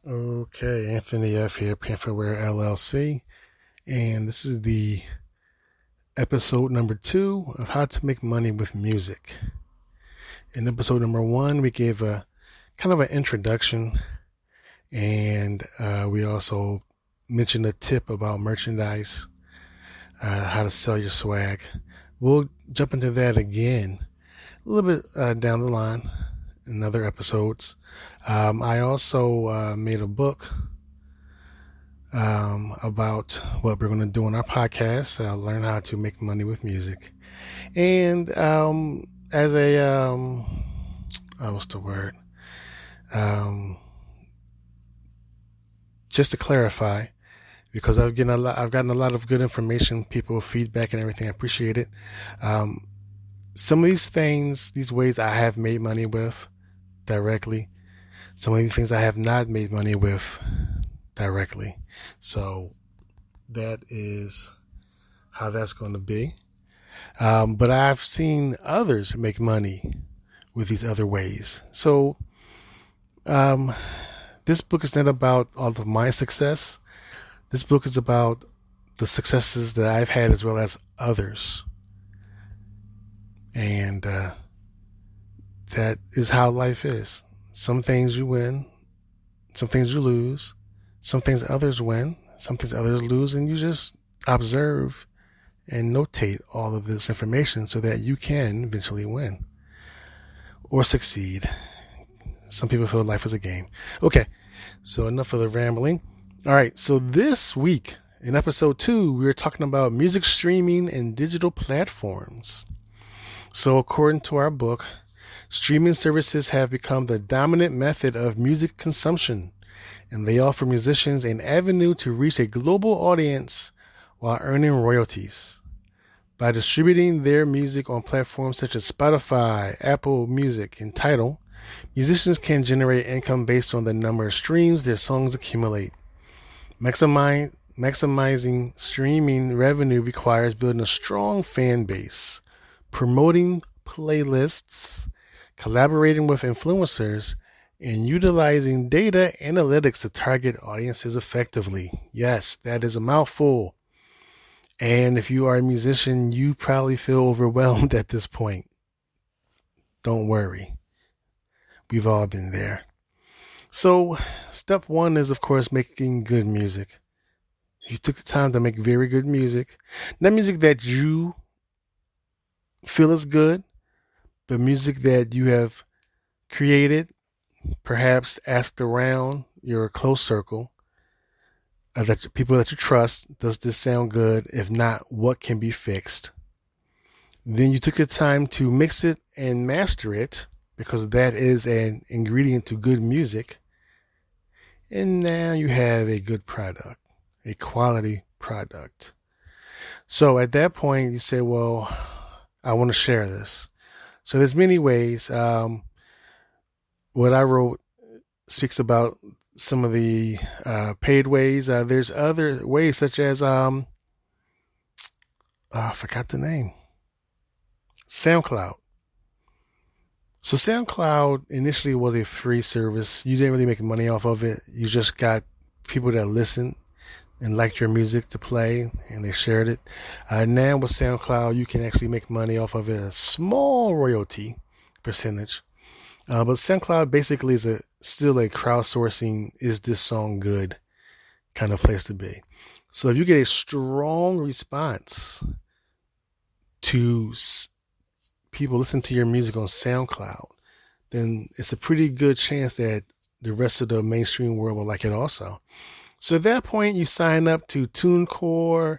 Okay, Anthony F. here, Pantherware LLC, and this is the episode number 2 of How to Make Money with Music. In episode number 1, we gave a kind of an introduction, and we also mentioned a tip about merchandise, how to sell your swag. We'll jump into that again a little bit down the line in other episodes. I also made a book about what we're going to do on our podcast. Learn how to make money with music. And as a, what's the word? Just to clarify, because I've gotten a lot of good information, people feedback and everything. I appreciate it. Some of these things, these ways I have made money with directly. Some of these things I have not made money with directly. So that is how that's going to be. But I've seen others make money with these other ways. So this book is not about all of my success. This book is about the successes that I've had as well as others. And that is how life is. Some things you win, some things you lose, some things others win, some things others lose, and you just observe and notate all of this information so that you can eventually win or succeed. Some people feel life is a game. Okay, so enough of the rambling. All right, so this week in episode 2, we were talking about music streaming and digital platforms. So according to our book, streaming services have become the dominant method of music consumption, and they offer musicians an avenue to reach a global audience while earning royalties. By distributing their music on platforms such as Spotify, Apple Music, and Tidal, musicians can generate income based on the number of streams their songs accumulate. Maximizing streaming revenue requires building a strong fan base, promoting playlists, collaborating with influencers, and utilizing data analytics to target audiences effectively. Yes, that is a mouthful. And if you are a musician, you probably feel overwhelmed at this point. Don't worry. We've all been there. So, step 1 is, of course, making good music. You took the time to make very good music. Not music that you feel is good, but music that you have created, perhaps asked around your close circle, that people that you trust, does this sound good? If not, what can be fixed? Then you took your time to mix it and master it, because that is an ingredient to good music. And now you have a good product, a quality product. So at that point, you say, well, I want to share this. So there's many ways. What I wrote speaks about some of the paid ways. There's other ways such as, I forgot the name, SoundCloud. So SoundCloud initially was a free service. You didn't really make money off of it. You just got people that listened and liked your music to play, and they shared it. Now with SoundCloud, you can actually make money off of it, a small royalty percentage. But SoundCloud basically is still a crowdsourcing, is this song good kind of place to be. So if you get a strong response to people listen to your music on SoundCloud, then it's a pretty good chance that the rest of the mainstream world will like it also. So at that point, you sign up to TuneCore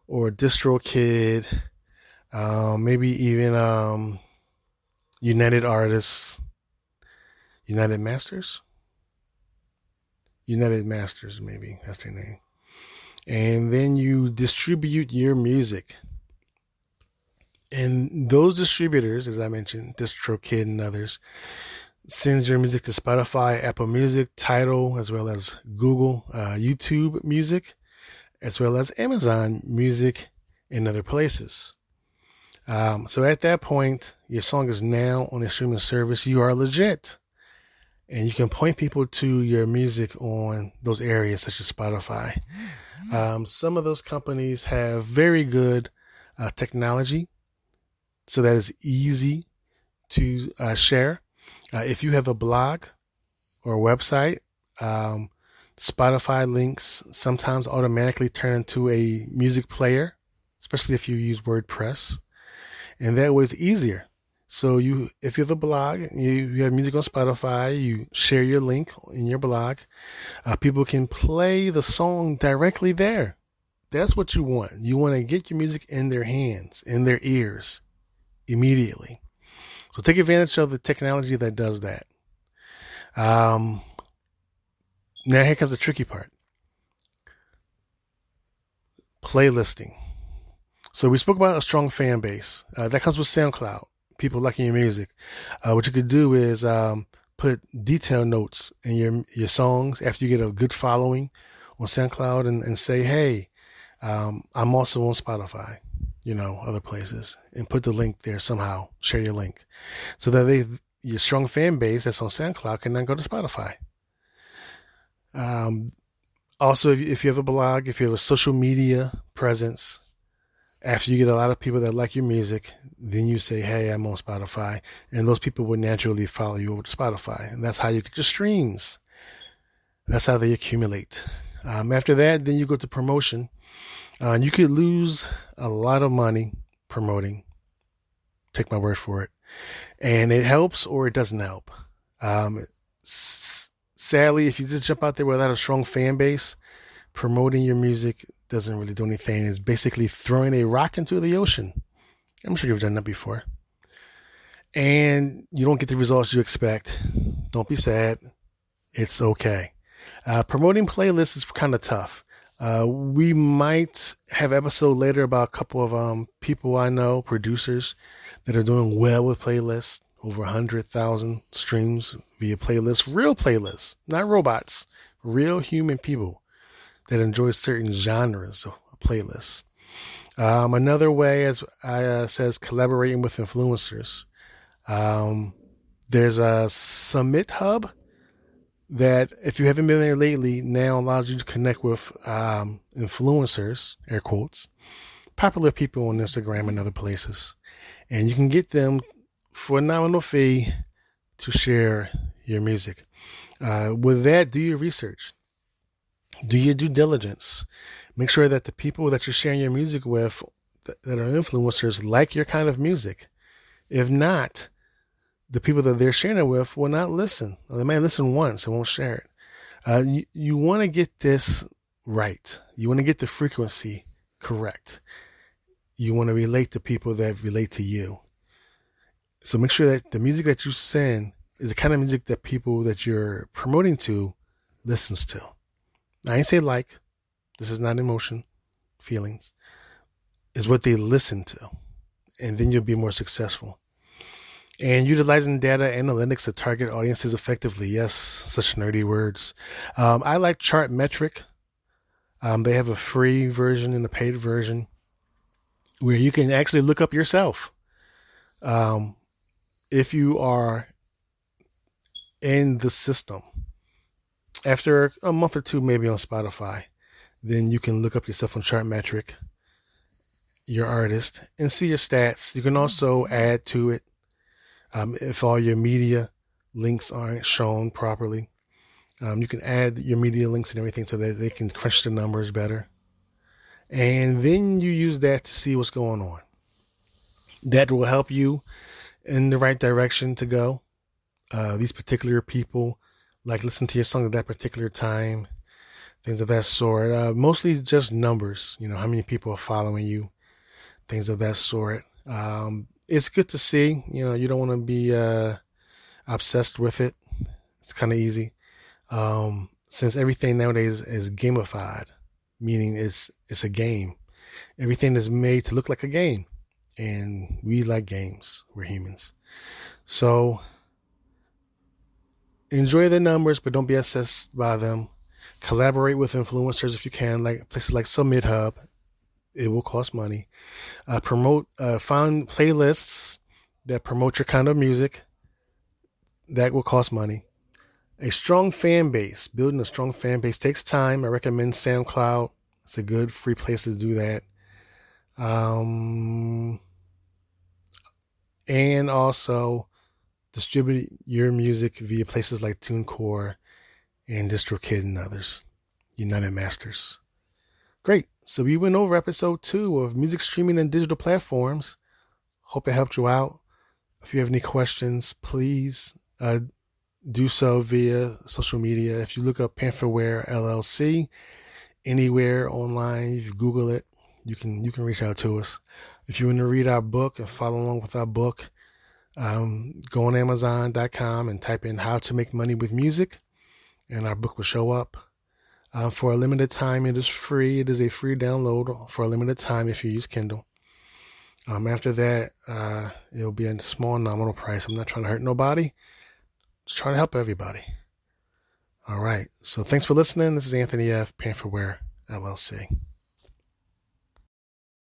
or DistroKid, maybe even United Artists, United Masters, maybe that's their name. And then you distribute your music. And those distributors, as I mentioned, DistroKid and others, sends your music to Spotify, Apple Music, Tidal, as well as Google, YouTube Music, as well as Amazon Music and other places. So at that point, your song is now on a streaming service. You are legit. and you can point people to your music on those areas such as Spotify. Some of those companies have very good technology, so that is easy to share. If you have a blog or a website, Spotify links sometimes automatically turn into a music player, especially if you use WordPress, and that way it's easier. So if you have a blog, you have music on Spotify, you share your link in your blog, people can play the song directly there. That's what you want. You want to get your music in their hands, in their ears, immediately. So take advantage of the technology that does that. Now here comes the tricky part. Playlisting. So we spoke about a strong fan base. That comes with SoundCloud. People liking your music. What you could do is put detailed notes in your songs after you get a good following on SoundCloud and say, hey, I'm also on Spotify, other places, and put the link there somehow. Share your link so that your strong fan base that's on SoundCloud can then go to Spotify. Also, if you have a blog, if you have a social media presence, after you get a lot of people that like your music, then you say, hey, I'm on Spotify. And those people will naturally follow you over to Spotify. And that's how you get your streams. That's how they accumulate. After that, then you go to promotion. You could lose a lot of money promoting. Take my word for it. And it helps or it doesn't help. Sadly, if you just jump out there without a strong fan base, promoting your music doesn't really do anything. It's basically throwing a rock into the ocean. I'm sure you've done that before. And you don't get the results you expect. Don't be sad. It's okay. Promoting playlists is kind of tough. We might have an episode later about a couple of people I know, producers, that are doing well with playlists. Over 100,000 streams via playlists. Real playlists, not robots. Real human people that enjoy certain genres of playlists. Another way, as I says, collaborating with influencers. There's a Summit Hub that, if you haven't been there lately, now allows you to connect with influencers, air quotes, popular people on Instagram and other places. And you can get them for a nominal fee to share your music. With that, do your research. Do your due diligence. Make sure that the people that you're sharing your music with that are influencers like your kind of music. If not, the people that they're sharing it with will not listen. Or they might listen once and won't share it. You want to get this right. You want to get the frequency correct. You want to relate to people that relate to you. So make sure that the music that you send is the kind of music that people that you're promoting to listens to. I ain't say like. This is not emotion, feelings. It's what they listen to. And then you'll be more successful. And utilizing data analytics to target audiences effectively. Yes, such nerdy words. I like Chartmetric. They have a free version and a paid version where you can actually look up yourself. If you are in the system, after a month or two, maybe on Spotify, then you can look up yourself on Chartmetric, your artist, and see your stats. You can also add to it if all your media links aren't shown properly. You can add your media links and everything so that they can crunch the numbers better. And then you use that to see what's going on. That will help you in the right direction to go. These particular people listen to your song at that particular time, things of that sort. Mostly just numbers, how many people are following you, things of that sort. It's good to see, you don't want to be obsessed with it. It's kind of easy. Since everything nowadays is gamified, meaning it's a game. Everything is made to look like a game. And we like games. We're humans. So enjoy the numbers, but don't be obsessed by them. Collaborate with influencers if you can, like places like Summit Hub. It will cost money. Find playlists that promote your kind of music. That will cost money. A strong fan base. Building a strong fan base takes time. I recommend SoundCloud. It's a good free place to do that. And also distribute your music via places like TuneCore and DistroKid and others. United Masters. Great. So we went over episode 2 of music streaming and digital platforms. Hope it helped you out. If you have any questions, please do so via social media. If you look up Pantherware LLC anywhere online, if you Google it, you can reach out to us. If you want to read our book and follow along with our book, go on Amazon.com and type in "How to Make Money with Music," and our book will show up. For a limited time, it is free. It is a free download for a limited time if you use Kindle. After that, it'll be a small nominal price. I'm not trying to hurt nobody. Just trying to help everybody. All right. So thanks for listening. This is Anthony F. Pantherware LLC.